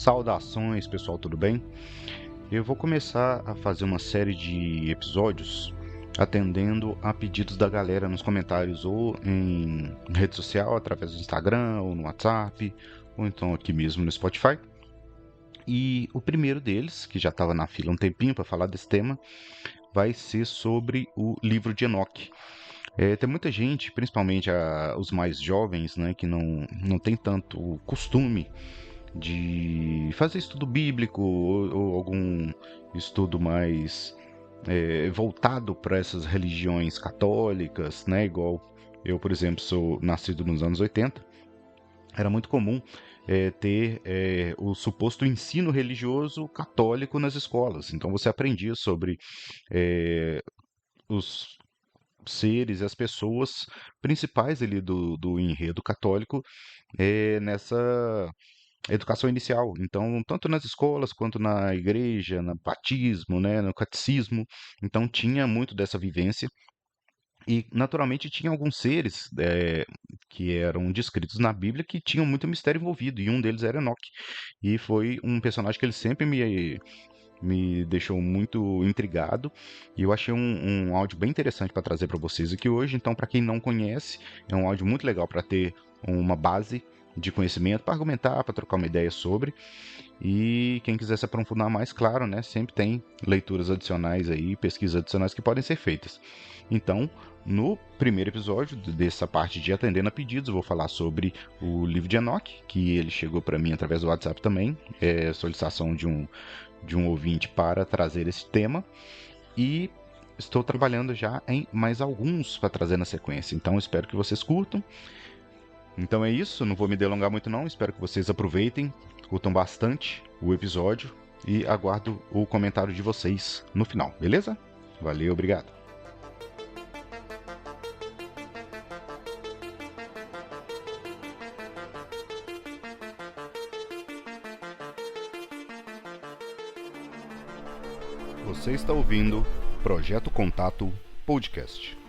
Saudações, pessoal, tudo bem? Eu vou começar a fazer uma série de episódios atendendo a pedidos da galera nos comentários ou em rede social, através do Instagram ou no WhatsApp, ou então aqui mesmo no Spotify. E o primeiro deles, que já estava na fila um tempinho para falar desse tema, vai ser sobre o livro de Enoque. Tem muita gente, principalmente os mais jovens, né, que não tem tanto costume de fazer estudo bíblico ou algum estudo mais voltado para essas religiões católicas, né? Igual eu, por exemplo, sou nascido nos anos 80. Era muito comum ter o suposto ensino religioso católico nas escolas. Então você aprendia sobre os seres e as pessoas principais ali do enredo católico nessa educação inicial. Então, tanto nas escolas quanto na igreja, no batismo, né, no catecismo. Então, tinha muito dessa vivência. E, naturalmente, tinha alguns seres que eram descritos na Bíblia que tinham muito mistério envolvido. E um deles era Enoque. E foi um personagem que ele sempre me deixou muito intrigado, e eu achei um áudio bem interessante para trazer para vocês aqui hoje. Então, para quem não conhece, é um áudio muito legal para ter uma base de conhecimento, para argumentar, para trocar uma ideia sobre. E quem quiser se aprofundar mais, claro, né, sempre tem leituras adicionais aí, pesquisas adicionais que podem ser feitas. Então, no primeiro episódio dessa parte de Atendendo a Pedidos, eu vou falar sobre o livro de Enoque, que ele chegou para mim através do WhatsApp também, solicitação de um ouvinte para trazer esse tema, e estou trabalhando já em mais alguns para trazer na sequência, então espero que vocês curtam. Então é isso, não vou me delongar muito não, espero que vocês aproveitem, curtam bastante o episódio e aguardo o comentário de vocês no final, beleza? Valeu, obrigado. Você está ouvindo Projeto Contato Podcast.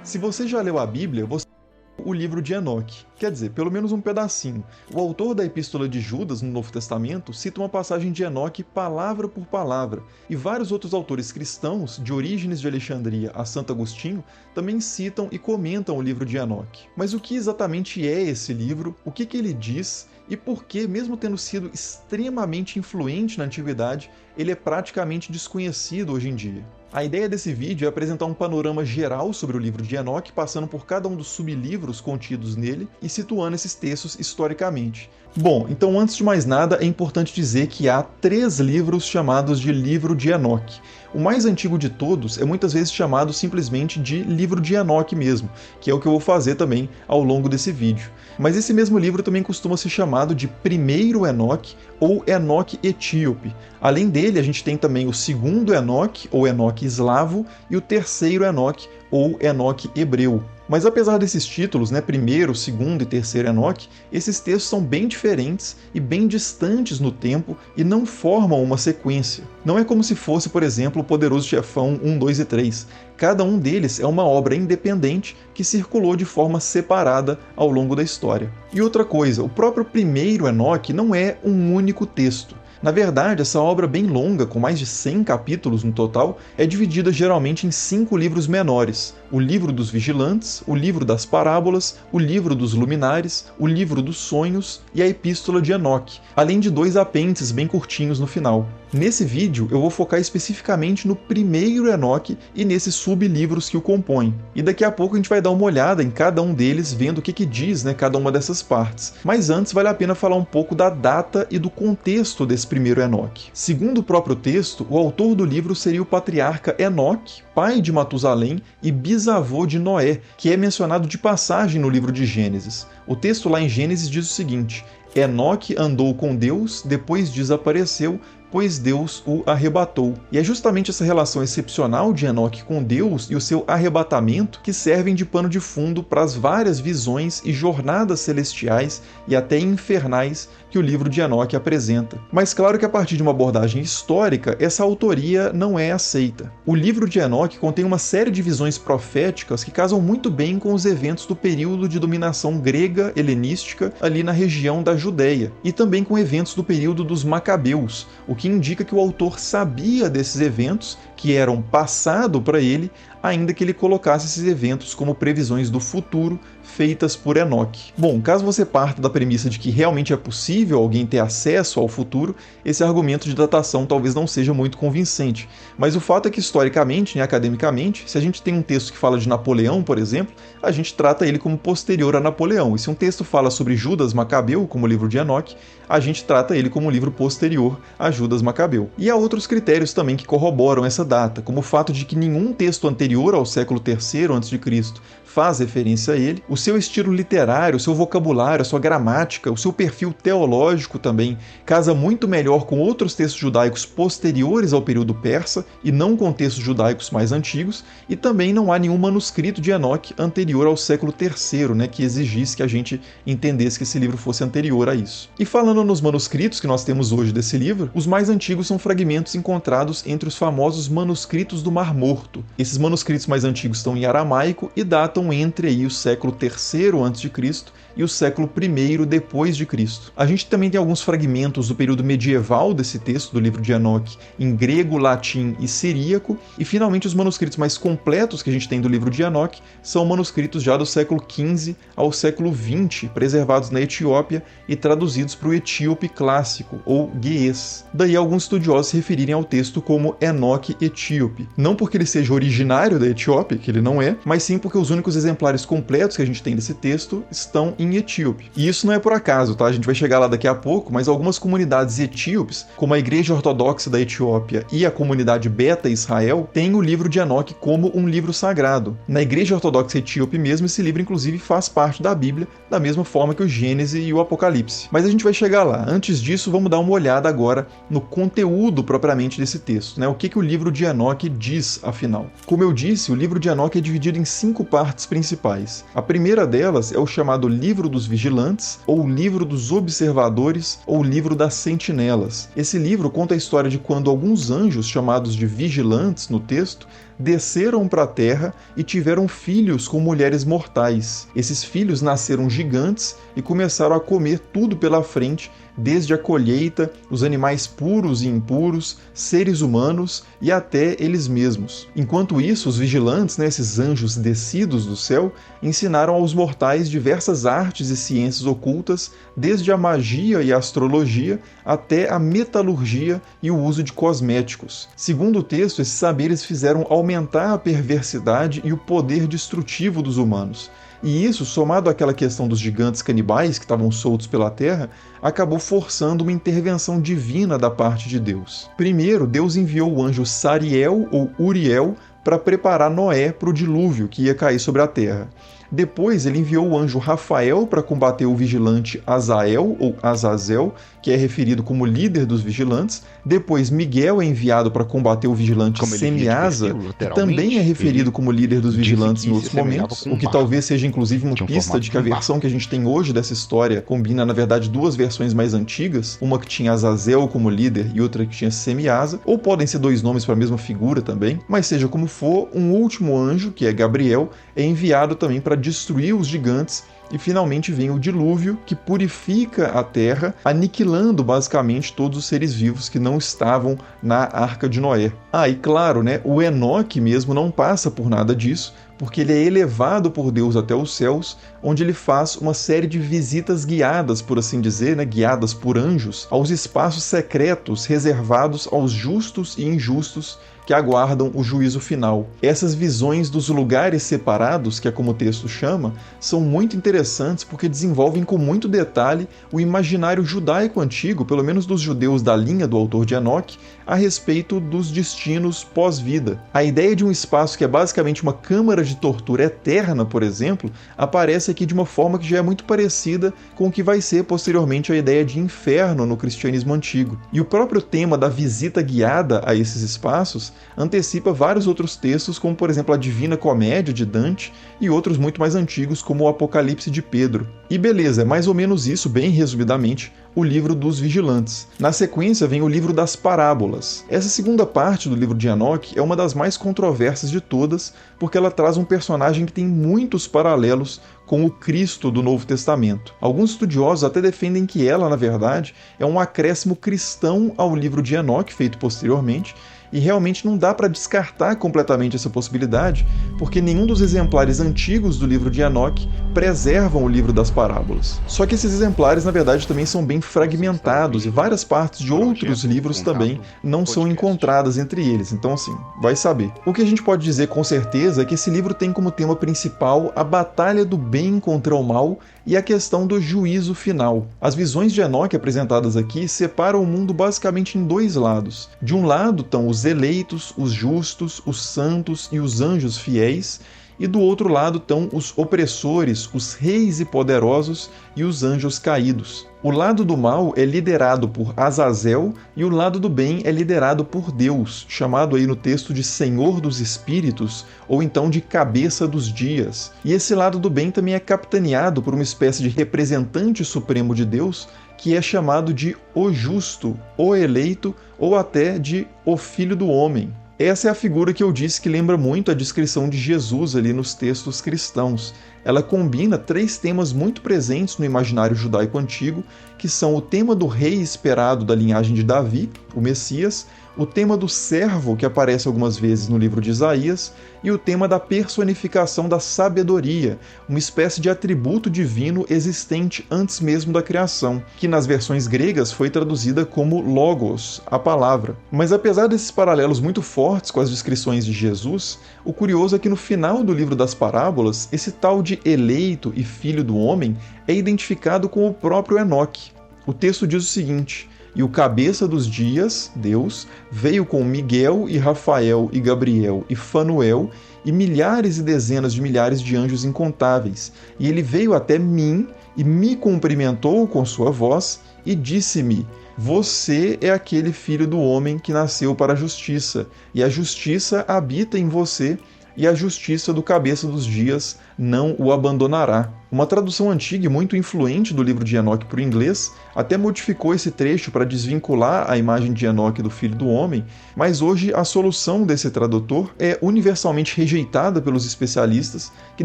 Se você já leu a Bíblia, você leu o livro de Enoque, quer dizer, pelo menos um pedacinho. O autor da Epístola de Judas, no Novo Testamento, cita uma passagem de Enoque palavra por palavra, e vários outros autores cristãos, de Orígenes de Alexandria a Santo Agostinho, também citam e comentam o livro de Enoque. Mas o que exatamente é esse livro, o que ele diz, e por que, mesmo tendo sido extremamente influente na antiguidade, ele é praticamente desconhecido hoje em dia? A ideia desse vídeo é apresentar um panorama geral sobre o livro de Enoque, passando por cada um dos sublivros contidos nele e situando esses textos historicamente. Bom, então antes de mais nada é importante dizer que há 3 livros chamados de Livro de Enoque. O mais antigo de todos é muitas vezes chamado simplesmente de Livro de Enoque mesmo, que é o que eu vou fazer também ao longo desse vídeo. Mas esse mesmo livro também costuma ser chamado de Primeiro Enoque ou Enoque Etíope. Além dele, a gente tem também o Segundo Enoque, ou Enoque Eslavo, e o Terceiro Enoque, ou Enoque Hebreu. Mas apesar desses títulos, né, primeiro, segundo e terceiro Enoque, esses textos são bem diferentes e bem distantes no tempo e não formam uma sequência. Não é como se fosse, por exemplo, o Poderoso Chefão 1, 2 e 3. Cada um deles é uma obra independente que circulou de forma separada ao longo da história. E outra coisa, o próprio primeiro Enoque não é um único texto. Na verdade, essa obra bem longa, com mais de 100 capítulos no total, é dividida geralmente em 5 livros menores: o Livro dos Vigilantes, o Livro das Parábolas, o Livro dos Luminares, o Livro dos Sonhos e a Epístola de Enoque, além de 2 apêndices bem curtinhos no final. Nesse vídeo, eu vou focar especificamente no primeiro Enoque e nesses sublivros que o compõem. E daqui a pouco a gente vai dar uma olhada em cada um deles, vendo o que diz, né, cada uma dessas partes. Mas antes vale a pena falar um pouco da data e do contexto desse primeiro Enoque. Segundo o próprio texto, o autor do livro seria o patriarca Enoque, pai de Matusalém e bisavô de Noé, que é mencionado de passagem no livro de Gênesis. O texto lá em Gênesis diz o seguinte: Enoque andou com Deus, depois desapareceu, pois Deus o arrebatou. E é justamente essa relação excepcional de Enoque com Deus e o seu arrebatamento que servem de pano de fundo para as várias visões e jornadas celestiais e até infernais que o livro de Enoque apresenta. Mas claro que a partir de uma abordagem histórica, essa autoria não é aceita. O livro de Enoque contém uma série de visões proféticas que casam muito bem com os eventos do período de dominação grega helenística ali na região da Judéia, e também com eventos do período dos Macabeus, o que indica que o autor sabia desses eventos, que eram passado para ele, ainda que ele colocasse esses eventos como previsões do futuro feitas por Enoque. Bom, caso você parta da premissa de que realmente é possível alguém ter acesso ao futuro, esse argumento de datação talvez não seja muito convincente. Mas o fato é que historicamente, academicamente, se a gente tem um texto que fala de Napoleão, por exemplo, a gente trata ele como posterior a Napoleão. E se um texto fala sobre Judas Macabeu, como o livro de Enoque, a gente trata ele como um livro posterior a Judas Macabeu. E há outros critérios também que corroboram essa data, como o fato de que nenhum texto anterior ao século III a.C. faz referência a ele, o seu estilo literário, o seu vocabulário, a sua gramática, o seu perfil teológico também casa muito melhor com outros textos judaicos posteriores ao período persa e não com textos judaicos mais antigos, e também não há nenhum manuscrito de Enoque anterior ao século III, que exigisse que a gente entendesse que esse livro fosse anterior a isso. E falando nos manuscritos que nós temos hoje desse livro, os mais antigos são fragmentos encontrados entre os famosos manuscritos do Mar Morto. Esses manuscritos mais antigos estão em aramaico e datam entre aí o século III a.C. e o século I depois de Cristo. A gente também tem alguns fragmentos do período medieval desse texto do livro de Enoque em grego, latim e siríaco, e finalmente os manuscritos mais completos que a gente tem do livro de Enoque são manuscritos já do século XV ao século XX, preservados na Etiópia e traduzidos para o etíope clássico, ou ge'ez. Daí alguns estudiosos se referirem ao texto como Enoque etíope, não porque ele seja originário da Etiópia, que ele não é, mas sim porque os únicos exemplares completos que a gente tem desse texto estão em etíope. E isso não é por acaso, tá? A gente vai chegar lá daqui a pouco, mas algumas comunidades etíopes, como a Igreja Ortodoxa da Etiópia e a comunidade Beta Israel, têm o livro de Enoque como um livro sagrado. Na Igreja Ortodoxa Etíope mesmo, esse livro inclusive faz parte da Bíblia, da mesma forma que o Gênesis e o Apocalipse. Mas a gente vai chegar lá. Antes disso, vamos dar uma olhada agora no conteúdo propriamente desse texto, O que o livro de Enoque diz, afinal. Como eu disse, o livro de Enoque é dividido em 5 partes principais. A primeira delas é o chamado Livro dos Vigilantes, ou Livro dos Observadores, ou Livro das Sentinelas. Esse livro conta a história de quando alguns anjos, chamados de vigilantes no texto, desceram para a terra e tiveram filhos com mulheres mortais. Esses filhos nasceram gigantes e começaram a comer tudo pela frente, desde a colheita, os animais puros e impuros, seres humanos e até eles mesmos. Enquanto isso, os vigilantes, esses anjos descidos do céu, ensinaram aos mortais diversas artes e ciências ocultas, desde a magia e a astrologia até a metalurgia e o uso de cosméticos. Segundo o texto, esses saberes fizeram aumentar a perversidade e o poder destrutivo dos humanos. E isso, somado àquela questão dos gigantes canibais que estavam soltos pela terra, acabou forçando uma intervenção divina da parte de Deus. Primeiro, Deus enviou o anjo Sariel ou Uriel para preparar Noé para o dilúvio que ia cair sobre a terra. Depois, ele enviou o anjo Rafael para combater o vigilante Azael ou Azazel, que é referido como líder dos vigilantes. Depois, Miguel é enviado para combater o vigilante Semiasa, que também é referido como líder dos vigilantes em outros momentos, o que talvez seja inclusive uma pista de que a versão que a gente tem hoje dessa história combina, na verdade, 2 versões mais antigas, uma que tinha Azazel como líder e outra que tinha Semiasa, ou podem ser 2 nomes para a mesma figura também, mas seja como for, um último anjo, que é Gabriel, é enviado também para destruir os gigantes, e finalmente vem o dilúvio, que purifica a terra, aniquilando basicamente todos os seres vivos que não estavam na Arca de Noé. E claro, o Enoque mesmo não passa por nada disso, porque ele é elevado por Deus até os céus, onde ele faz uma série de visitas guiadas, por assim dizer, guiadas por anjos, aos espaços secretos reservados aos justos e injustos que aguardam o juízo final. Essas visões dos lugares separados, que é como o texto chama, são muito interessantes porque desenvolvem com muito detalhe o imaginário judaico antigo, pelo menos dos judeus da linha do autor de Enoque, a respeito dos destinos destinos pós-vida. A ideia de um espaço que é basicamente uma câmara de tortura eterna, por exemplo, aparece aqui de uma forma que já é muito parecida com o que vai ser posteriormente a ideia de inferno no cristianismo antigo. E o próprio tema da visita guiada a esses espaços antecipa vários outros textos, como por exemplo a Divina Comédia de Dante e outros muito mais antigos, como o Apocalipse de Pedro. E beleza, é mais ou menos isso, bem resumidamente, o livro dos vigilantes. Na sequência vem o livro das parábolas. Essa segunda parte do livro de Enoque é uma das mais controversas de todas, porque ela traz um personagem que tem muitos paralelos com o Cristo do Novo Testamento. Alguns estudiosos até defendem que ela, na verdade, é um acréscimo cristão ao livro de Enoque, feito posteriormente, e realmente não dá para descartar completamente essa possibilidade, porque nenhum dos exemplares antigos do livro de Enoque preservam o livro das parábolas. Só que esses exemplares, na verdade, também são bem fragmentados, e várias partes de outros livros também não são encontradas entre eles. Então, assim, vai saber. O que a gente pode dizer com certeza é que esse livro tem como tema principal a batalha do bem contra o mal e a questão do juízo final. As visões de Enoque apresentadas aqui separam o mundo basicamente em dois lados. De um lado estão os eleitos, os justos, os santos e os anjos fiéis, e do outro lado estão os opressores, os reis e poderosos e os anjos caídos. O lado do mal é liderado por Azazel e o lado do bem é liderado por Deus, chamado aí no texto de Senhor dos Espíritos, ou então de Cabeça dos Dias. E esse lado do bem também é capitaneado por uma espécie de representante supremo de Deus, que é chamado de o Justo, o Eleito, ou até de o Filho do Homem. Essa é a figura que eu disse que lembra muito a descrição de Jesus ali nos textos cristãos. Ela combina três temas muito presentes no imaginário judaico antigo, que são o tema do rei esperado da linhagem de Davi, o Messias, o tema do servo, que aparece algumas vezes no livro de Isaías, e o tema da personificação da sabedoria, uma espécie de atributo divino existente antes mesmo da criação, que nas versões gregas foi traduzida como logos, a palavra. Mas apesar desses paralelos muito fortes com as descrições de Jesus, o curioso é que no final do livro das parábolas, esse tal de eleito e filho do homem é identificado com o próprio Enoque. O texto diz o seguinte: "E o cabeça dos dias, Deus, veio com Miguel e Rafael e Gabriel e Fanuel e milhares e dezenas de milhares de anjos incontáveis. E ele veio até mim e me cumprimentou com sua voz e disse-me: Você é aquele filho do homem que nasceu para a justiça, e a justiça habita em você, e a justiça do cabeça dos dias não o abandonará." Uma tradução antiga e muito influente do livro de Enoque para o inglês até modificou esse trecho para desvincular a imagem de Enoque do Filho do Homem, mas hoje a solução desse tradutor é universalmente rejeitada pelos especialistas, que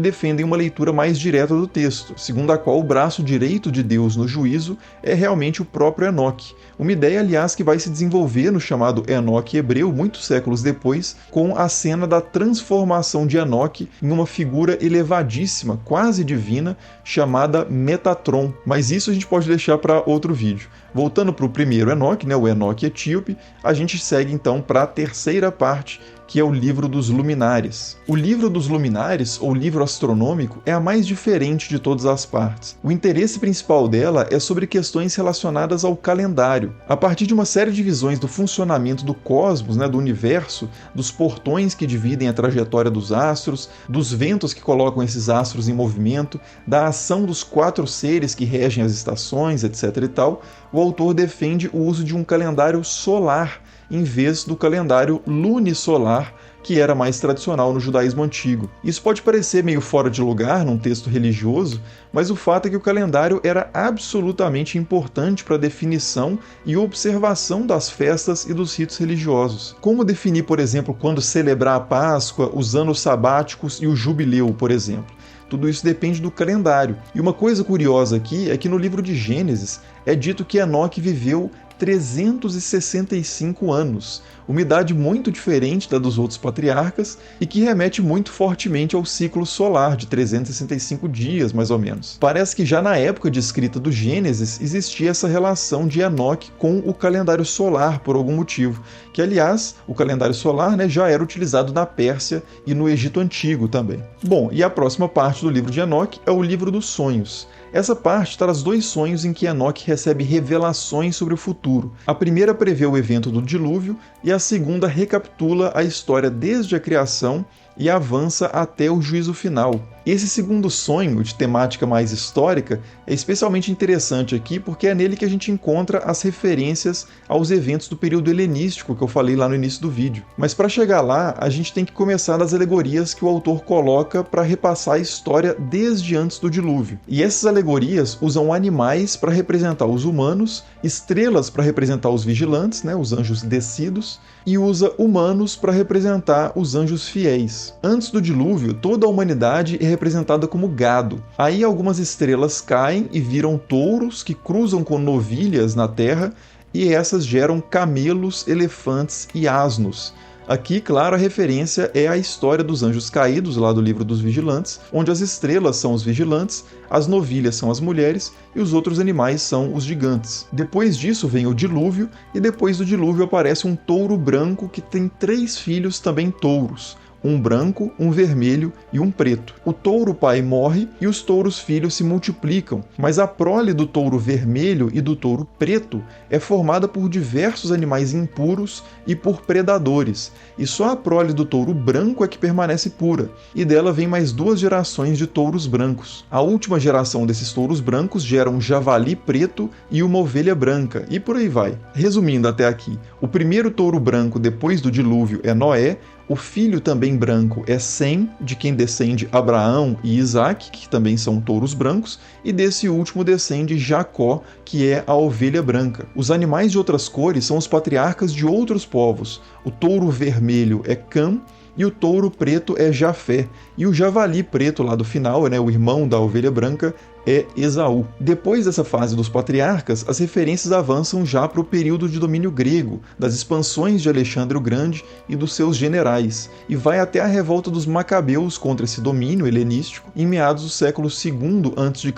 defendem uma leitura mais direta do texto, segundo a qual o braço direito de Deus no juízo é realmente o próprio Enoque. Uma ideia, aliás, que vai se desenvolver no chamado Enoque hebreu muitos séculos depois, com a cena da transformação de Enoque em uma figura elevadíssima, quase divina, chamada Metatron. Mas isso a gente pode deixar para outro vídeo. Voltando para o primeiro Enoque, o Enoque etíope, a gente segue então para a terceira parte, que é o livro dos luminares. O livro dos luminares, ou livro astronômico, é a mais diferente de todas as partes. O interesse principal dela é sobre questões relacionadas ao calendário. A partir de uma série de visões do funcionamento do cosmos, do universo, dos portões que dividem a trajetória dos astros, dos ventos que colocam esses astros em movimento, da ação dos 4 seres que regem as estações, etc. e tal, o autor defende o uso de um calendário solar, em vez do calendário lunisolar, que era mais tradicional no judaísmo antigo. Isso pode parecer meio fora de lugar num texto religioso, mas o fato é que o calendário era absolutamente importante para a definição e observação das festas e dos ritos religiosos. Como definir, por exemplo, quando celebrar a Páscoa, os anos sabáticos e o jubileu, por exemplo? Tudo isso depende do calendário. E uma coisa curiosa aqui é que no livro de Gênesis é dito que Enoque viveu 365 anos, uma idade muito diferente da dos outros patriarcas e que remete muito fortemente ao ciclo solar de 365 dias, mais ou menos. Parece que já na época de escrita do Gênesis existia essa relação de Enoque com o calendário solar por algum motivo, que aliás, o calendário solar já era utilizado na Pérsia e no Egito Antigo também. Bom, e a próxima parte do livro de Enoque é o livro dos sonhos. Essa parte traz 2 sonhos em que Enoque recebe revelações sobre o futuro. A primeira prevê o evento do dilúvio e a a segunda recapitula a história desde a criação e avança até o juízo final. Esse segundo sonho, de temática mais histórica, é especialmente interessante aqui porque é nele que a gente encontra as referências aos eventos do período helenístico que eu falei lá no início do vídeo. Mas para chegar lá, a gente tem que começar das alegorias que o autor coloca para repassar a história desde antes do dilúvio. E essas alegorias usam animais para representar os humanos, estrelas para representar os vigilantes, né, os anjos descidos, e usa humanos para representar os anjos fiéis. Antes do dilúvio, toda a humanidade é representada como gado. Aí algumas estrelas caem e viram touros que cruzam com novilhas na terra, e essas geram camelos, elefantes e asnos. Aqui, claro, a referência é a história dos anjos caídos, lá do livro dos vigilantes, onde as estrelas são os vigilantes, as novilhas são as mulheres e os outros animais são os gigantes. Depois disso vem o dilúvio, e depois do dilúvio aparece um touro branco que tem 3 filhos também touros. Um branco, um vermelho e um preto. O touro pai morre e os touros filhos se multiplicam, mas a prole do touro vermelho e do touro preto é formada por diversos animais impuros e por predadores, e só a prole do touro branco é que permanece pura, e dela vem mais 2 gerações de touros brancos. A última geração desses touros brancos gera um javali preto e uma ovelha branca, e por aí vai. Resumindo até aqui, o primeiro touro branco depois do dilúvio é Noé, o filho também branco é Sem, de quem descende Abraão e Isaac, que também são touros brancos, e desse último descende Jacó, que é a ovelha branca. Os animais de outras cores são os patriarcas de outros povos. O touro vermelho é Cam, e o touro preto é Jafé, e o javali preto lá do final, né, o irmão da ovelha branca, é Esaú. Depois dessa fase dos patriarcas, as referências avançam já para o período de domínio grego, das expansões de Alexandre o Grande e dos seus generais, e vai até a revolta dos macabeus contra esse domínio helenístico em meados do século II a.C.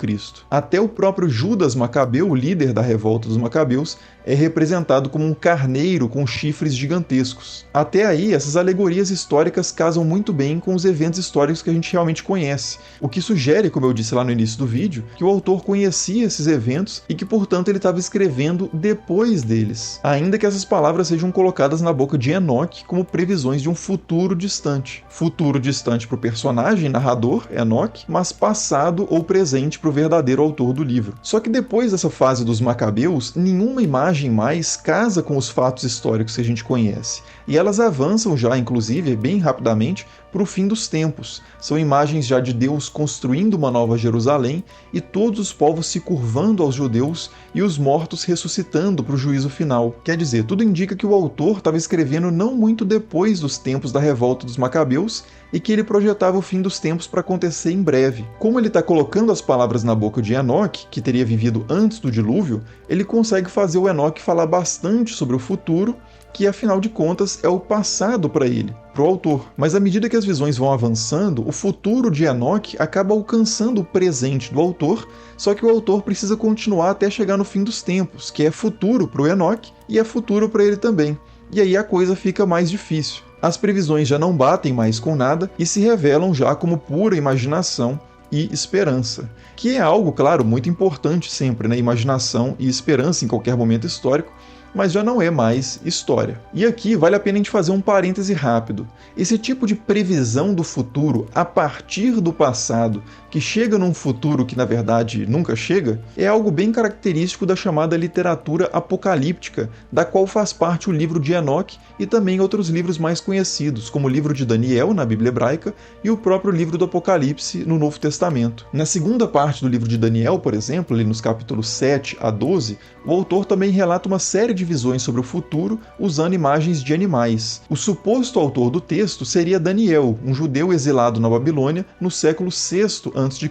Até o próprio Judas Macabeu, o líder da revolta dos macabeus, é representado como um carneiro com chifres gigantescos. Até aí, essas alegorias históricas casam muito bem com os eventos históricos que a gente realmente conhece, o que sugere, como eu disse lá no início do vídeo, que o autor conhecia esses eventos e que, portanto, ele estava escrevendo depois deles, ainda que essas palavras sejam colocadas na boca de Enoque como previsões de um futuro distante. Futuro distante para o personagem narrador, Enoque, mas passado ou presente para o verdadeiro autor do livro. Só que depois dessa fase dos macabeus, nenhuma imagem mais casa com os fatos históricos que a gente conhece, e elas avançam já, inclusive, bem rapidamente, para o fim dos tempos. São imagens já de Deus construindo uma nova Jerusalém e todos os povos se curvando aos judeus e os mortos ressuscitando para o juízo final. Quer dizer, tudo indica que o autor estava escrevendo não muito depois dos tempos da revolta dos macabeus e que ele projetava o fim dos tempos para acontecer em breve. Como ele está colocando as palavras na boca de Enoque, que teria vivido antes do dilúvio, ele consegue fazer o Enoque falar bastante sobre o futuro, que afinal de contas é o passado para ele, para o autor. Mas à medida que as visões vão avançando, o futuro de Enoque acaba alcançando o presente do autor, só que o autor precisa continuar até chegar no fim dos tempos, que é futuro para o Enoque e é futuro para ele também. E aí a coisa fica mais difícil. As previsões já não batem mais com nada e se revelam já como pura imaginação e esperança, que é algo, claro, muito importante sempre, né? Imaginação e esperança em qualquer momento histórico, mas já não é mais história. E aqui vale a pena a gente fazer um parêntese rápido. Esse tipo de previsão do futuro a partir do passado, que chega num futuro que na verdade nunca chega, é algo bem característico da chamada literatura apocalíptica, da qual faz parte o livro de Enoque e também outros livros mais conhecidos, como o livro de Daniel na Bíblia hebraica e o próprio livro do Apocalipse no Novo Testamento. Na segunda parte do livro de Daniel, por exemplo, ali nos capítulos 7 a 12, o autor também relata uma série de visões sobre o futuro usando imagens de animais. O suposto autor do texto seria Daniel, um judeu exilado na Babilônia no século VI a.C.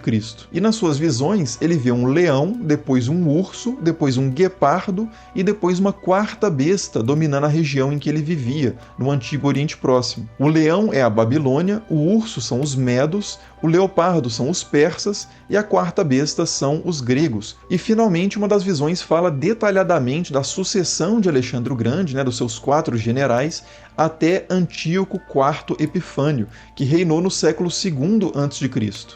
E nas suas visões ele vê um leão, depois um urso, depois um guepardo e depois uma quarta besta dominando a região em que ele vivia, no Antigo Oriente Próximo. O leão é a Babilônia, o urso são os medos, o leopardo são os persas e a quarta besta são os gregos. E finalmente uma das visões fala detalhadamente da sucessão de Alexandre o Grande, dos seus 4 generais, até Antíoco IV Epifânio, que reinou no século II a.C.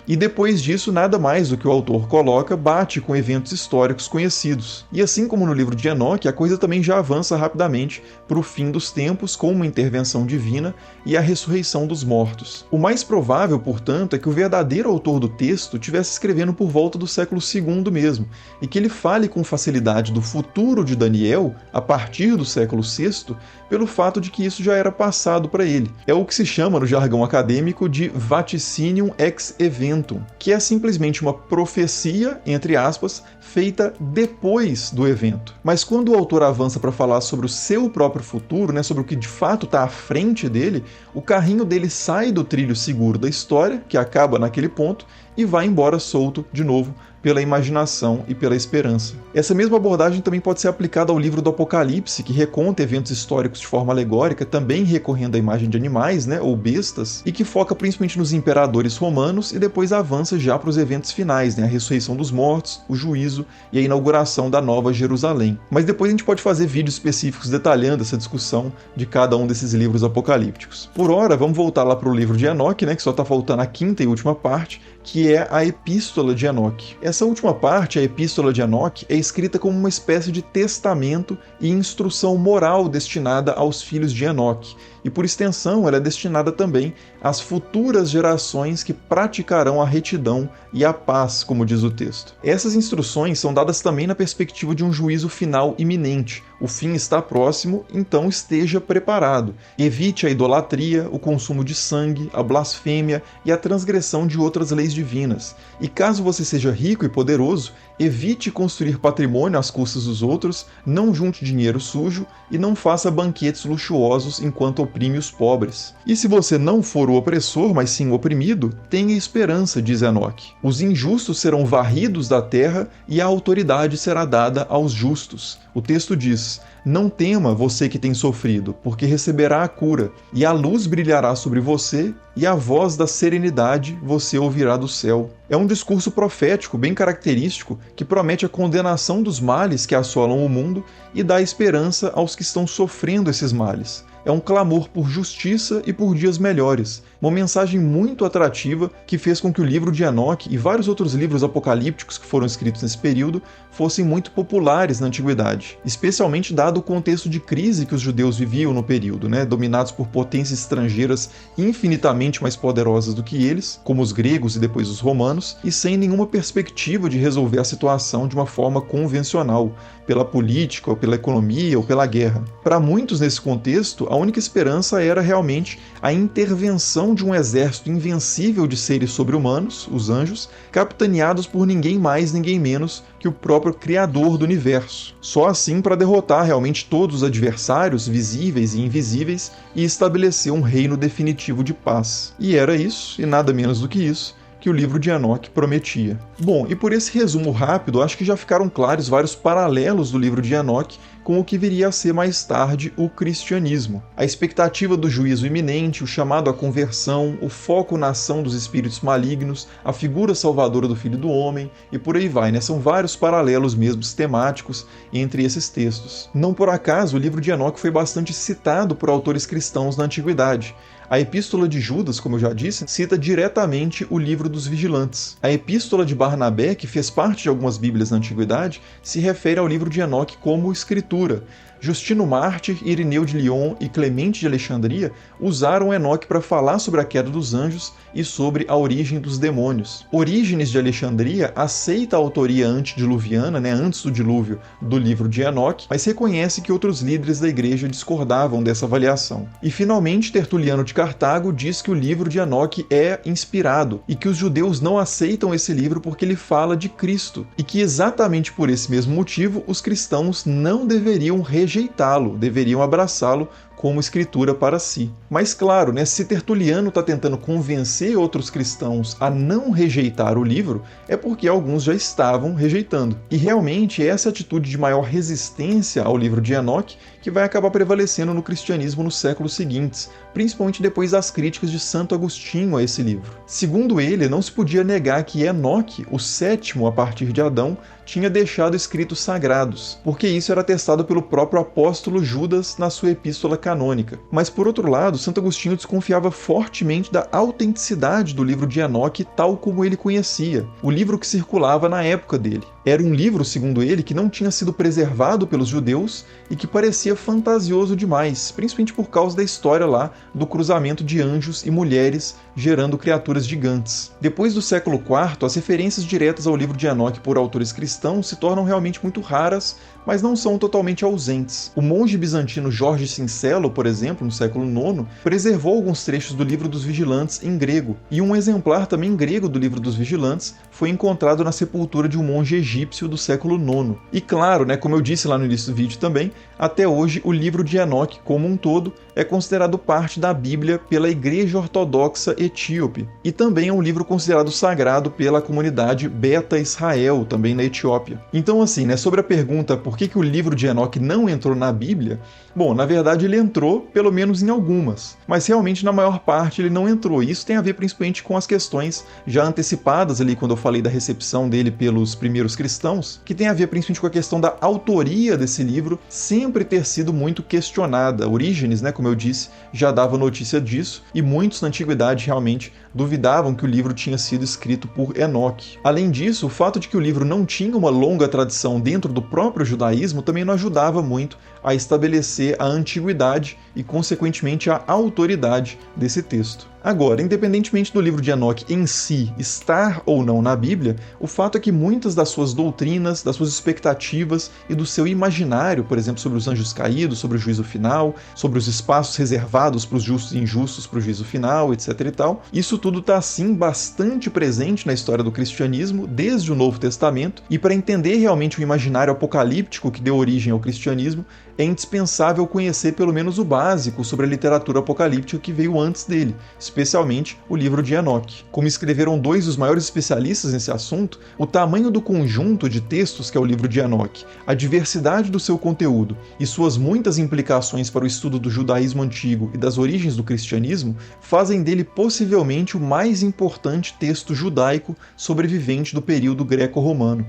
E depois disso, nada mais do que o autor coloca bate com eventos históricos conhecidos. E assim como no livro de Enoque, a coisa também já avança rapidamente para o fim dos tempos com uma intervenção divina e a ressurreição dos mortos. O mais provável, portanto, é que o verdadeiro autor do texto estivesse escrevendo por volta do século II mesmo, e que ele fale com facilidade do futuro de Daniel a partir do século VI, pelo fato de que isso já era passado para ele. É o que se chama no jargão acadêmico de vaticinium ex eventum, que é simplesmente uma profecia, entre aspas, feita depois do evento. Mas quando o autor avança para falar sobre o seu próprio futuro, né, sobre o que de fato está à frente dele, o carrinho dele sai do trilho seguro da história, que acaba naquele ponto, e vai embora solto de novo pela imaginação e pela esperança. Essa mesma abordagem também pode ser aplicada ao livro do Apocalipse, que reconta eventos históricos de forma alegórica, também recorrendo à imagem de animais, né, ou bestas, e que foca principalmente nos imperadores romanos e depois avança já para os eventos finais, né, a ressurreição dos mortos, o juízo e a inauguração da Nova Jerusalém. Mas depois a gente pode fazer vídeos específicos detalhando essa discussão de cada um desses livros apocalípticos. Por hora, vamos voltar lá para o livro de Enoque, né, que só está faltando a quinta e última parte, que é a Epístola de Enoque. Essa última parte, a Epístola de Enoque, é escrita como uma espécie de testamento e instrução moral destinada aos filhos de Enoque, e por extensão ela é destinada também às futuras gerações que praticarão a retidão e a paz, como diz o texto. Essas instruções são dadas também na perspectiva de um juízo final iminente. O fim está próximo, então esteja preparado. Evite a idolatria, o consumo de sangue, a blasfêmia e a transgressão de outras leis divinas. E caso você seja rico e poderoso, evite construir patrimônio às custas dos outros, não junte dinheiro sujo e não faça banquetes luxuosos enquanto oprime os pobres. E se você não for o opressor, mas sim o oprimido, tenha esperança, diz Enoque. Os injustos serão varridos da terra e a autoridade será dada aos justos. O texto diz: não tema você que tem sofrido, porque receberá a cura, e a luz brilhará sobre você, e a voz da serenidade você ouvirá do céu. É um discurso profético bem característico que promete a condenação dos males que assolam o mundo e dá esperança aos que estão sofrendo esses males. É um clamor por justiça e por dias melhores, uma mensagem muito atrativa que fez com que o livro de Enoque e vários outros livros apocalípticos que foram escritos nesse período fossem muito populares na antiguidade, especialmente dado o contexto de crise que os judeus viviam no período, né, dominados por potências estrangeiras infinitamente mais poderosas do que eles, como os gregos e depois os romanos, e sem nenhuma perspectiva de resolver a situação de uma forma convencional, pela política, ou pela economia, ou pela guerra. Para muitos nesse contexto, a única esperança era realmente a intervenção de um exército invencível de seres sobre-humanos, os anjos, capitaneados por ninguém mais, ninguém menos que o próprio Criador do universo. Só assim para derrotar realmente todos os adversários, visíveis e invisíveis, e estabelecer um reino definitivo de paz. E era isso, e nada menos do que isso, que o livro de Enoque prometia. Bom, e por esse resumo rápido, acho que já ficaram claros vários paralelos do livro de Enoque com o que viria a ser mais tarde o cristianismo. A expectativa do juízo iminente, o chamado à conversão, o foco na ação dos espíritos malignos, a figura salvadora do Filho do Homem, e por aí vai, né? São vários paralelos mesmo temáticos entre esses textos. Não por acaso, o livro de Enoque foi bastante citado por autores cristãos na antiguidade. A Epístola de Judas, como eu já disse, cita diretamente o livro dos vigilantes. A Epístola de Barnabé, que fez parte de algumas bíblias na antiguidade, se refere ao livro de Enoque como escritura. Justino Mártir, Irineu de Lyon e Clemente de Alexandria usaram Enoque para falar sobre a queda dos anjos e sobre a origem dos demônios. Orígenes de Alexandria aceita a autoria antediluviana, antes do dilúvio, do livro de Enoque, mas reconhece que outros líderes da igreja discordavam dessa avaliação. E finalmente Tertuliano de Cartago diz que o livro de Enoque é inspirado e que os judeus não aceitam esse livro porque ele fala de Cristo e que exatamente por esse mesmo motivo os cristãos não deveriam rejeitá-lo, deveriam abraçá-lo como escritura para si. Mas claro, se Tertuliano está tentando convencer outros cristãos a não rejeitar o livro, é porque alguns já estavam rejeitando. E realmente essa atitude de maior resistência ao livro de Enoque que vai acabar prevalecendo no cristianismo nos séculos seguintes, principalmente depois das críticas de Santo Agostinho a esse livro. Segundo ele, não se podia negar que Enoque, o sétimo a partir de Adão, tinha deixado escritos sagrados, porque isso era atestado pelo próprio apóstolo Judas na sua epístola canônica. Mas por outro lado, Santo Agostinho desconfiava fortemente da autenticidade do livro de Enoque tal como ele conhecia, o livro que circulava na época dele. Era um livro, segundo ele, que não tinha sido preservado pelos judeus e que parecia fantasioso demais, principalmente por causa da história lá do cruzamento de anjos e mulheres gerando criaturas gigantes. Depois do século IV, as referências diretas ao livro de Enoque por autores cristãos se tornam realmente muito raras, mas não são totalmente ausentes. O monge bizantino Jorge Sincelo, por exemplo, no século IX, preservou alguns trechos do Livro dos Vigilantes em grego, e um exemplar também grego do Livro dos Vigilantes foi encontrado na sepultura de um monge egípcio do século IX. E claro, como eu disse lá no início do vídeo também, até hoje o livro de Enoque como um todo é considerado parte da Bíblia pela Igreja Ortodoxa Etíope, e também é um livro considerado sagrado pela comunidade Beta Israel, também na Etiópia. Então assim, sobre a pergunta por que o livro de Enoque não entrou na Bíblia, bom, na verdade ele entrou pelo menos em algumas, mas realmente na maior parte ele não entrou. Isso tem a ver principalmente com as questões já antecipadas ali quando eu falei da recepção dele pelos primeiros cristãos, que tem a ver principalmente com a questão da autoria desse livro sempre ter sido muito questionada. Orígenes, como eu disse, já dava notícia disso, e muitos na antiguidade realmente duvidavam que o livro tinha sido escrito por Enoque. Além disso, o fato de que o livro não tinha uma longa tradição dentro do próprio judaísmo também não ajudava muito a estabelecer a antiguidade e, consequentemente, a autoridade desse texto. Agora, independentemente do livro de Enoque em si estar ou não na Bíblia, o fato é que muitas das suas doutrinas, das suas expectativas e do seu imaginário, por exemplo, sobre os anjos caídos, sobre o juízo final, sobre os espaços reservados para os justos e injustos para o juízo final, etc. e tal, isso tudo está, sim, bastante presente na história do cristianismo desde o Novo Testamento, e para entender realmente o imaginário apocalíptico que deu origem ao cristianismo, é indispensável conhecer pelo menos o básico sobre a literatura apocalíptica que veio antes dele, especialmente o livro de Enoque. Como escreveram dois dos maiores especialistas nesse assunto, o tamanho do conjunto de textos que é o livro de Enoque, a diversidade do seu conteúdo e suas muitas implicações para o estudo do judaísmo antigo e das origens do cristianismo fazem dele possivelmente o mais importante texto judaico sobrevivente do período greco-romano.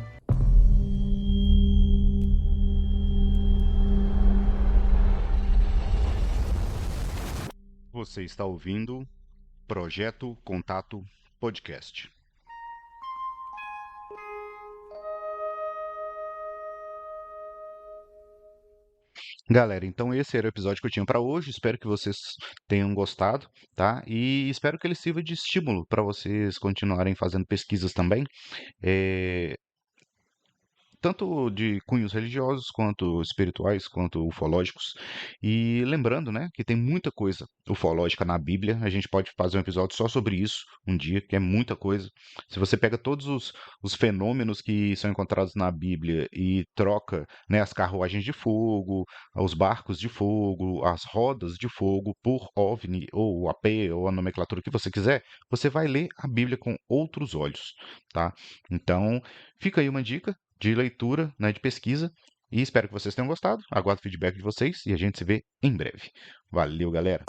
Você está ouvindo Projeto Contato Podcast. Galera, então esse era o episódio que eu tinha para hoje. Espero que vocês tenham gostado, tá? E espero que ele sirva de estímulo para vocês continuarem fazendo pesquisas também. Tanto de cunhos religiosos, quanto espirituais, quanto ufológicos. E lembrando, que tem muita coisa ufológica na Bíblia. A gente pode fazer um episódio só sobre isso um dia, que é muita coisa. Se você pega todos os fenômenos que são encontrados na Bíblia e troca, as carruagens de fogo, os barcos de fogo, as rodas de fogo por OVNI, ou AP, ou a nomenclatura que você quiser, você vai ler a Bíblia com outros olhos, tá? Então, fica aí uma dica de leitura, de pesquisa, e espero que vocês tenham gostado. Aguardo o feedback de vocês e a gente se vê em breve. Valeu, galera!